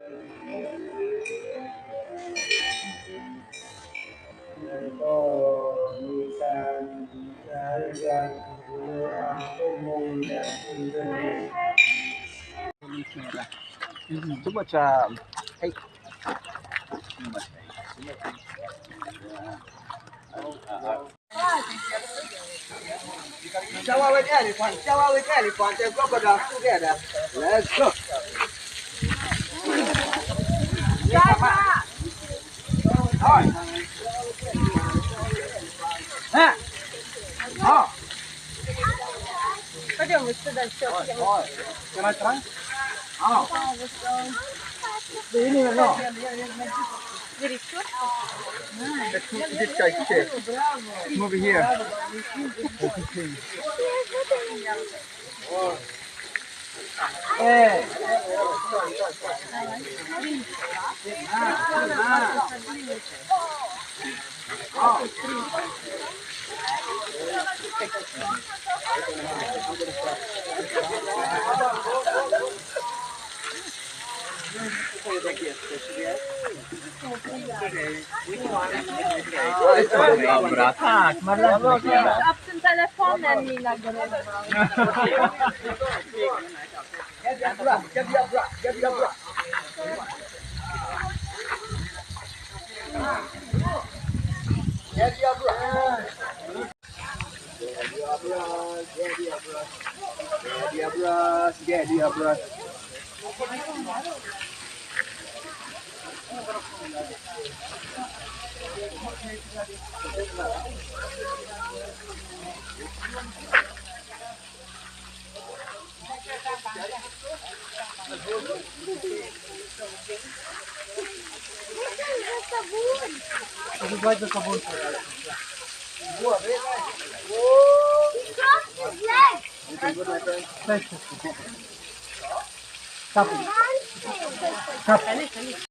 แล้วก็มีการใช้การข้อมูลจากอินเทอร์เน็ต Too much, hey, too much. Shower with elephant, shower with elephant, and crocodile together. Let's go. Alright. Oh. Пойдем, сюда, все. Can I try? Oh. Do you even know? Let's move to this guy's chair. Let's move here. Hey. Dobra, tak, Marlena. A tym telefonem mi nagrywa. Get your bra, get your bra, get your bra. Get your bra. Get your brush, get your brush, get your brush. Vai do sabor. Boa, vem, vai. He crossed his legs. You can go my friend. Stop.